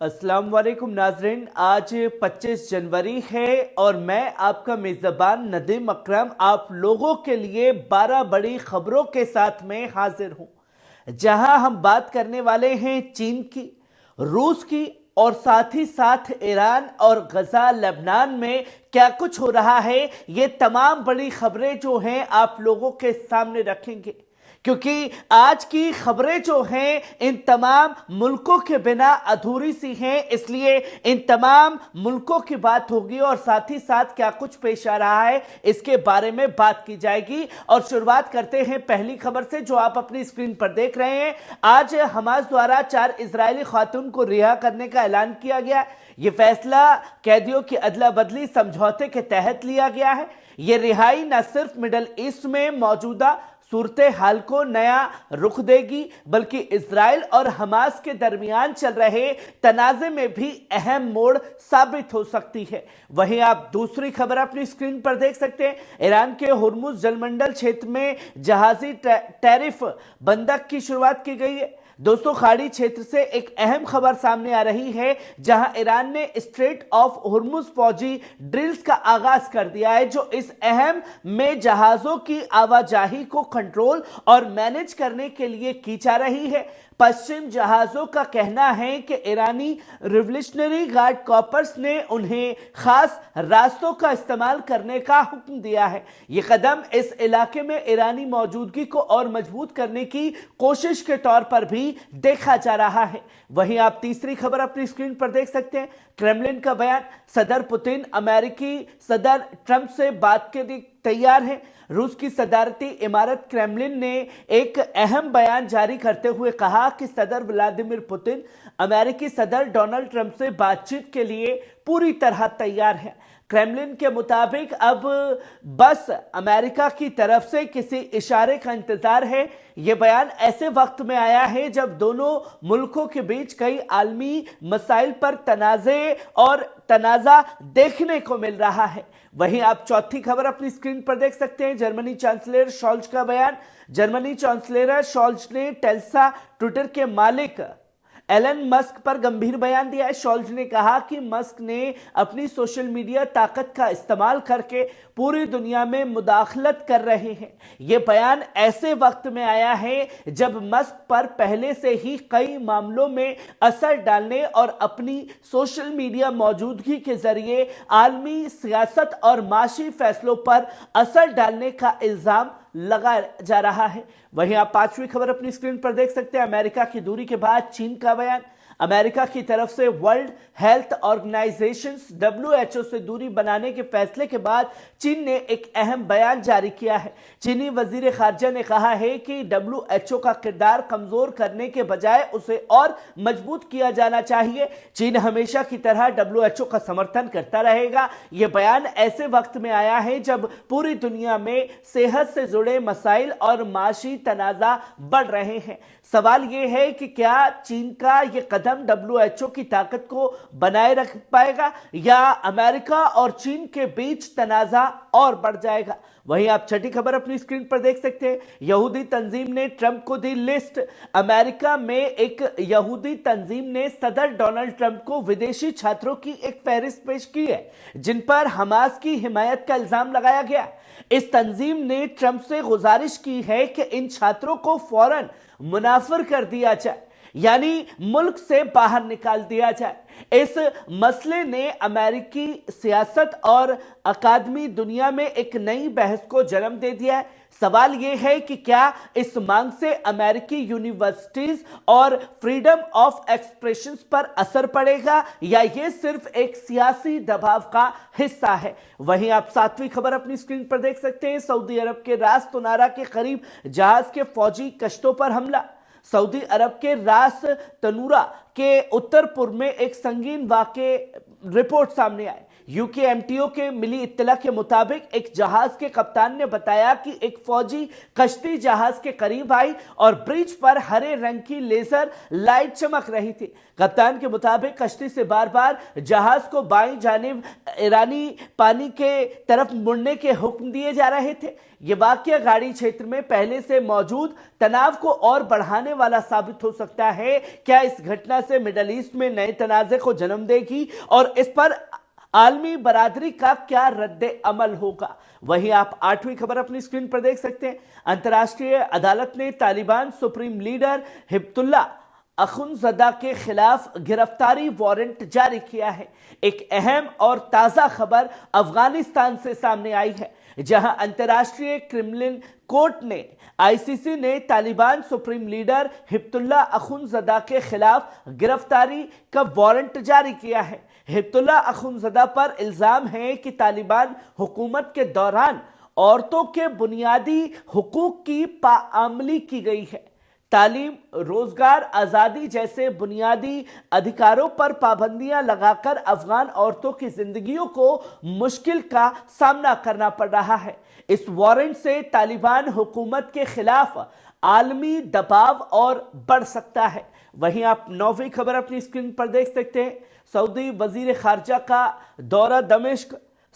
अस्सलाम वालेकुम नाजरीन। आज 25 जनवरी है और मैं आपका मेज़बान नदीम अकरम आप लोगों के लिए 12 बड़ी खबरों के साथ में हाजिर हूँ, जहां हम बात करने वाले हैं चीन की, रूस की और साथ ही साथ ईरान और गजा लेबनान में क्या कुछ हो रहा है। ये तमाम बड़ी खबरें जो हैं आप लोगों के सामने रखेंगे, क्योंकि आज की खबरें जो हैं इन तमाम मुल्कों के बिना अधूरी सी हैं, इसलिए इन तमाम मुल्कों की बात होगी और साथ ही साथ क्या कुछ पेश आ रहा है इसके बारे में बात की जाएगी। और शुरुआत करते हैं पहली खबर से जो आप अपनी स्क्रीन पर देख रहे हैं। आज हमास द्वारा 4 इजरायली खातून को रिहा करने का ऐलान किया गया। ये फैसला कैदियों की अदला बदली समझौते के तहत लिया गया है। ये रिहाई न सिर्फ मिडल ईस्ट में मौजूदा सूरत हाल को नया रुख देगी, बल्कि इजराइल और हमास के दरमियान चल रहे तनाज़े में भी अहम मोड़ साबित हो सकती है। वहीं आप दूसरी खबर अपनी स्क्रीन पर देख सकते हैं। ईरान के हुर्मुज जलमंडल क्षेत्र में जहाजी टैरिफ बंधक की शुरुआत की गई है। दोस्तों, खाड़ी क्षेत्र से एक अहम खबर सामने आ रही है, जहां ईरान ने स्ट्रेट ऑफ हुर्मुज फौजी ड्रिल्स का आगाज कर दिया है, जो इस अहम में जहाजों की आवाजाही को कंट्रोल और मैनेज करने के लिए की जा रही है। पश्चिम जहाजों का कहना है कि ईरानी रिवोल्यूशनरी गार्ड कॉर्प्स ने उन्हें खास रास्तों का इस्तेमाल करने का हुक्म दिया है। यह कदम इस इलाके में ईरानी मौजूदगी को और मजबूत करने की कोशिश के तौर पर भी देखा जा रहा है। वहीं आप तीसरी खबर अपनी स्क्रीन पर देख सकते हैं। क्रेमलिन का बयान, सदर पुतिन अमेरिकी सदर ट्रंप से बात के लिए तैयार है। रूस की सदारती इमारत क्रेमलिन ने एक अहम बयान जारी करते हुए कहा कि सदर व्लादिमीर पुतिन अमेरिकी सदर डोनाल्ड ट्रंप से बातचीत के लिए पूरी तरह तैयार है। क्रेमलिन के मुताबिक अब बस अमेरिका की तरफ से किसी इशारे का इंतजार है। यह बयान ऐसे वक्त में आया है जब दोनों मुल्कों के बीच कई आलमी मसाइल पर तनाज़े और तनाज़ा देखने को मिल रहा है। वहीं आप चौथी खबर अपनी स्क्रीन पर देख सकते हैं। जर्मनी चांसलर शॉल्ज का बयान। जर्मनी चांसलर शॉल्ज ने टेस्ला ट्विटर के मालिक एलन मस्क पर गंभीर बयान दिया है। शॉल्ज ने कहा कि मस्क ने अपनी सोशल मीडिया ताकत का इस्तेमाल करके पूरी दुनिया में मुदाखलत कर रहे हैं। यह बयान ऐसे वक्त में आया है जब मस्क पर पहले से ही कई मामलों में असर डालने और अपनी सोशल मीडिया मौजूदगी के जरिए आलमी सियासत और माशी फैसलों पर असर डालने का इल्जाम लगा जा रहा है। वहीं आप पांचवी खबर अपनी स्क्रीन पर देख सकते हैं। अमेरिका की दूरी के बाद चीन का बयान। अमेरिका की तरफ से वर्ल्ड हेल्थ ऑर्गेनाइजेशन WHO से दूरी बनाने के फैसले के बाद चीन ने एक अहम बयान जारी किया है। चीनी वजीर खारजा ने कहा है कि WHO का किरदार कमजोर करने के बजाय उसे और मजबूत किया जाना चाहिए। चीन हमेशा की तरह WHO का समर्थन करता रहेगा। यह बयान ऐसे वक्त में आया है जब पूरी दुनिया में सेहत से जुड़े मसाइल और माशी तनाज़ा बढ़ रहे हैं। सवाल यह है कि क्या चीन का यह कदम WHO की ताकत को बनाए रख पाएगा या अमेरिका और चीन के बीच तनाज़ा और बढ़ जाएगा। वहीं आप छठी खबर अपनी स्क्रीन पर देख सकते हैं। यहूदी तंजीम ने ट्रंप को दी लिस्ट। अमेरिका में एक यहूदी तंजीम ने सदर डोनाल्ड ट्रंप को विदेशी छात्रों की एक फहरिस्त पेश की है, जिन पर हमास की हिमायत का इल्जाम लगाया गया। इस तंजीम ने ट्रंप से गुजारिश की है कि इन छात्रों को फौरन मुनाफिर कर दिया जाए, यानी मुल्क से बाहर निकाल दिया जाए। इस मसले ने अमेरिकी सियासत और अकादमी दुनिया में एक नई बहस को जन्म दे दिया है। सवाल यह है कि क्या इस मांग से अमेरिकी यूनिवर्सिटीज और फ्रीडम ऑफ एक्सप्रेशन पर असर पड़ेगा या यह सिर्फ एक सियासी दबाव का हिस्सा है। वहीं आप सातवीं खबर अपनी स्क्रीन पर देख सकते हैं। सऊदी अरब के रास तुनारा के करीब जहाज के फौजी कश्तों पर हमला। सऊदी अरब के रास तनूरा के उत्तर पूर्व में एक संगीन वाक़े रिपोर्ट सामने आए। यूकेएमटीओ के मिली इत्तला के मुताबिक एक जहाज के कप्तान ने बताया कि एक फौजी कश्ती जहाज के करीब आई और ब्रिज पर हरे रंग की लेजर लाइट चमक रही थी। कप्तान के मुताबिक कश्ती से बार बार जहाज को बाईं जानिब ईरानी पानी के तरफ मुड़ने के हुक्म दिए जा रहे थे। ये वाकया गाड़ी क्षेत्र में पहले से मौजूद तनाव को और बढ़ाने वाला साबित हो सकता है। क्या इस घटना से मिडल ईस्ट में नए तनाज़े को जन्म देगी और इस पर आलमी बरादरी का क्या रद्द अमल होगा? वहीं आप 8वीं खबर अपनी स्क्रीन पर देख सकते हैं। अंतर्राष्ट्रीय अदालत ने तालिबान सुप्रीम लीडर हिब्बतुल्ला अखुनज़दा के खिलाफ गिरफ्तारी वारंट जारी किया है। एक अहम और ताजा खबर अफगानिस्तान से सामने आई है, जहां अंतर्राष्ट्रीय क्रिमिनल कोर्ट ने आईसीसी ने तालिबान सुप्रीम लीडर हिब्बतुल्ला अखुनज़दा के खिलाफ गिरफ्तारी का वारंट जारी किया है। हिब्बतुल्ला अखुनज़दा पर इल्जाम है कि तालिबान हुकूमत के दौरान औरतों के बुनियादी हुकूक की पाआमली की गई है। तालीम, रोजगार, आजादी जैसे बुनियादी अधिकारों पर पाबंदियां लगाकर अफगान औरतों की जिंदगियों को मुश्किल का सामना करना पड़ रहा है। इस वारंट से तालिबान हुकूमत के खिलाफ आलमी दबाव और बढ़ सकता है। वहीं आप 9वीं खबर अपनी स्क्रीन पर देख सकते हैं। सऊदी वजीर खारजा का दौरा दमिश्क।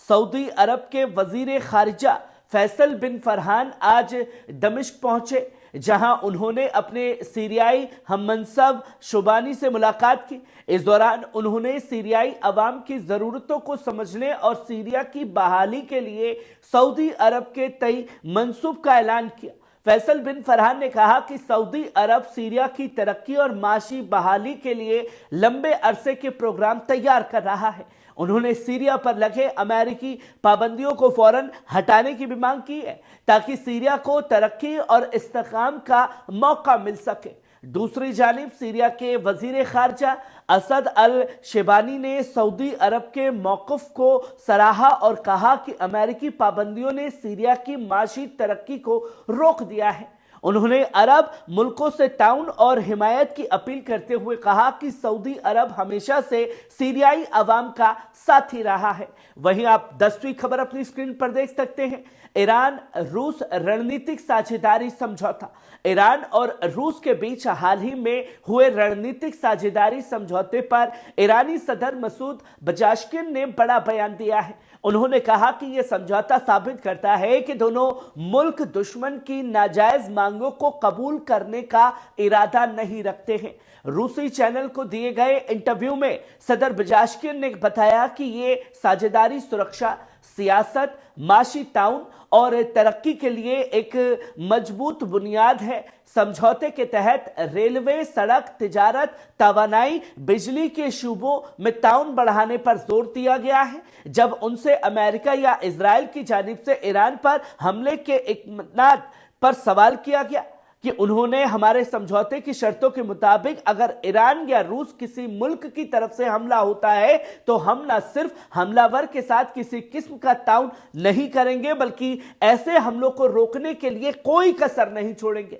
सऊदी अरब के वजीर खारजा फैसल बिन फरहान आज दमिश्क पहुंचे, जहां उन्होंने अपने सीरियाई हममनसब शुबानी से मुलाकात की। इस दौरान उन्होंने सीरियाई अवाम की ज़रूरतों को समझने और सीरिया की बहाली के लिए सऊदी अरब के तय मंसूब का ऐलान किया। फैसल बिन फरहान ने कहा कि सऊदी अरब सीरिया की तरक्की और माशी बहाली के लिए लंबे अरसे के प्रोग्राम तैयार कर रहा है। उन्होंने सीरिया पर लगे अमेरिकी पाबंदियों को फौरन हटाने की भी मांग की है, ताकि सीरिया को तरक्की और इस्तेकाम का मौका मिल सके। दूसरी जानिब सीरिया के वजीर खारजा असद अल शेबानी ने सऊदी अरब के मौक़िफ़ को सराहा और कहा कि अमेरिकी पाबंदियों ने सीरिया की माशी तरक्की को रोक दिया है। उन्होंने अरब मुल्कों से ताउन और हिमायत की अपील करते हुए कहा कि सऊदी अरब हमेशा से सीरियाई अवाम का साथी रहा है। वहीं आप 10वीं खबर अपनी स्क्रीन पर देख सकते हैं। ईरान रूस रणनीतिक साझेदारी समझौता। ईरान और रूस के बीच हाल ही में हुए रणनीतिक साझेदारी समझौते पर ईरानी सदर मसूद पज़ेश्किन ने बड़ा बयान दिया है। उन्होंने कहा कि यह समझौता साबित करता है कि दोनों मुल्क दुश्मन की नाजायज मांगों को कबूल करने का इरादा नहीं रखते हैं। रूसी चैनल को दिए गए इंटरव्यू में सदर पज़ेश्किन ने बताया कि ये साझेदारी सुरक्षा, सियासत, माशी ताउन और तरक्की के लिए एक मजबूत बुनियाद है। समझौते के तहत रेलवे, सड़क, तिजारत, तवानाई, बिजली के शूबों में ताउन बढ़ाने पर जोर दिया गया है। जब उनसे अमेरिका या इजराइल की जानिब से ईरान पर हमले के इम्कान पर सवाल किया गया कि उन्होंने हमारे समझौते की शर्तों के मुताबिक अगर ईरान या रूस किसी मुल्क की तरफ से हमला होता है तो हम न सिर्फ हमलावर के साथ किसी किस्म का ताउन नहीं करेंगे, बल्कि ऐसे हमलों को रोकने के लिए कोई कसर नहीं छोड़ेंगे।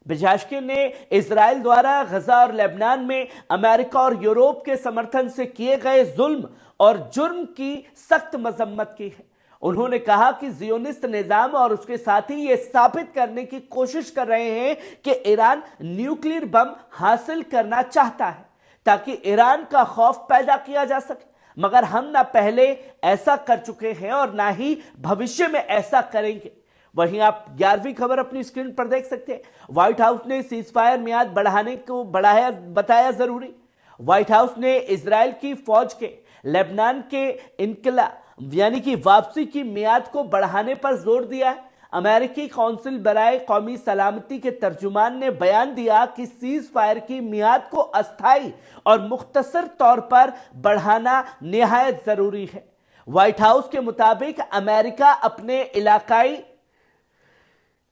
पज़ेश्किन ने इजराइल द्वारा गजा और लेबनान में अमेरिका और यूरोप के समर्थन से किए गए जुल्म और जुर्म की सख्त मजम्मत की है। उन्होंने कहा कि जियोनिस्ट निजाम और उसके साथी ये साबित करने की कोशिश कर रहे हैं कि ईरान न्यूक्लियर बम हासिल करना चाहता है ताकि ईरान का खौफ पैदा किया जा सके, मगर हम ना पहले ऐसा कर चुके हैं और ना ही भविष्य में ऐसा करेंगे। वहीं आप 11वीं खबर अपनी स्क्रीन पर देख सकते हैं। व्हाइट हाउस ने सीजफायर मियाद बढ़ाने को बताया जरूरी। व्हाइट हाउस ने इजराइल की फौज के लेबनान के इनकला यानी कि वापसी की मियाद को बढ़ाने पर जोर दिया है। अमेरिकी काउंसिल बराए कौमी सलामती के तर्जुमान ने बयान दिया कि सीज फायर की मियाद को अस्थायी और मुख्तसर तौर पर बढ़ाना निहायत जरूरी है। व्हाइट हाउस के मुताबिक अमेरिका अपने इलाकाई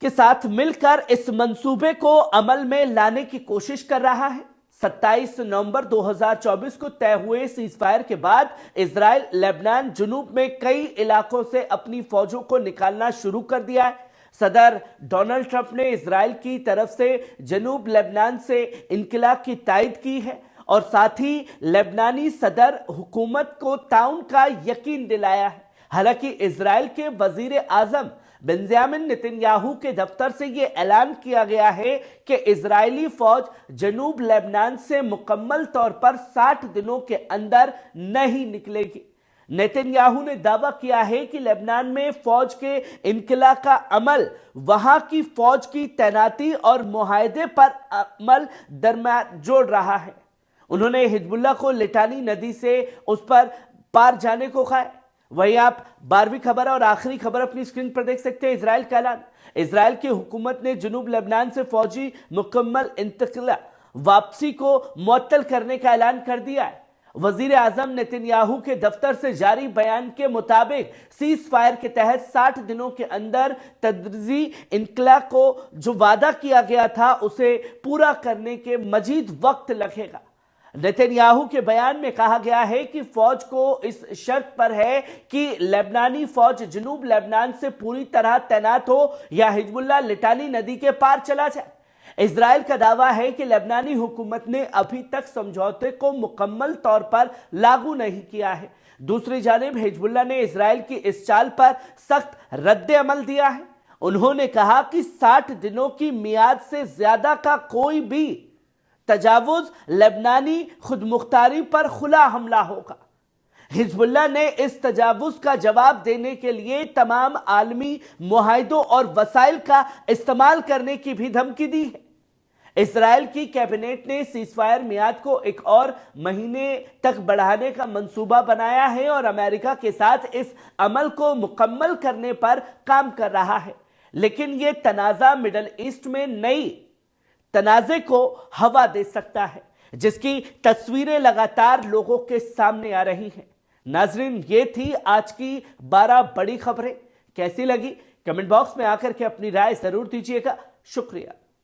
के साथ मिलकर इस मंसूबे को अमल में लाने की कोशिश कर रहा है। 27 नवंबर 2024 को तय हुए सीजफायर के बाद इजराइल लेबनान जुनूब में कई इलाकों से अपनी फौजों को निकालना शुरू कर दिया है। सदर डोनाल्ड ट्रंप ने इजराइल की तरफ से जनूब लेबनान से इनकिला की तायद की है اور ساتھ ہی لیبنانی صدر حکومت کو تعاون کا یقین دلایا ہے۔ حالانکہ اسرائیل کے وزیر اعظم بنیامین نتنیاہو کے دفتر سے یہ اعلان کیا گیا ہے کہ اسرائیلی فوج جنوب لیبنان سے مکمل طور پر 60 دنوں کے اندر نہیں نکلے گی۔ نتنیاہو نے دعویٰ کیا ہے کہ لبنان میں فوج کے انخلا کا عمل وہاں کی فوج کی تعیناتی اور معاہدے پر عمل درمیان جوڑ رہا ہے۔ انہوں نے حزب اللہ کو لٹانی ندی سے اس پر پار جانے کو کہا ہے۔ وہی آپ 12ویں خبر اور آخری خبر اپنی اسکرین پر دیکھ سکتے ہیں۔ اسرائیل کا اعلان۔ اسرائیل کی حکومت نے جنوب لبنان سے فوجی مکمل انتقال واپسی کو معطل کرنے کا اعلان کر دیا ہے۔ وزیر اعظم نتنیاہو کے دفتر سے جاری بیان کے مطابق سیز فائر کے تحت 60 دنوں کے اندر تدریجی انخلا کو جو وعدہ کیا گیا تھا اسے پورا کرنے کے مزید وقت لگے گا۔ نتنیاہو کے بیان میں کہا گیا ہے کہ فوج کو اس شرط پر ہے کہ لبنانی فوج جنوب لبنان سے پوری طرح تعینات ہو یا حزب اللہ لٹانی ندی کے پار چلا جائے۔ اسرائیل کا دعویٰ ہے کہ لبنانی حکومت نے ابھی تک سمجھوتے کو مکمل طور پر لاگو نہیں کیا ہے۔ دوسری جانب حزب اللہ نے اسرائیل کی اس چال پر سخت رد عمل دیا ہے۔ انہوں نے کہا کہ 60 دنوں کی میعاد سے زیادہ کا کوئی بھی تجاوز لبنانی خود مختاری پر کھلا حملہ ہوگا۔ حزب اللہ نے اس تجاوز کا جواب دینے کے لیے تمام عالمی معاہدوں اور وسائل کا استعمال کرنے کی بھی دھمکی دی ہے۔ اسرائیل کی کیبنٹ نے سیز فائر میعاد کو ایک اور مہینے تک بڑھانے کا منصوبہ بنایا ہے اور امریکہ کے ساتھ اس عمل کو مکمل کرنے پر کام کر رہا ہے، لیکن یہ تنازع مڈل ایسٹ میں نئی تنازع کو ہوا دے سکتا ہے، جس کی تصویریں لگاتار لوگوں کے سامنے آ رہی ہیں۔ ناظرین، یہ تھی آج کی 12 بڑی خبریں۔ کیسی لگی؟ کمنٹ باکس میں آ کر کے اپنی رائے ضرور دیجیے گا۔ شکریہ۔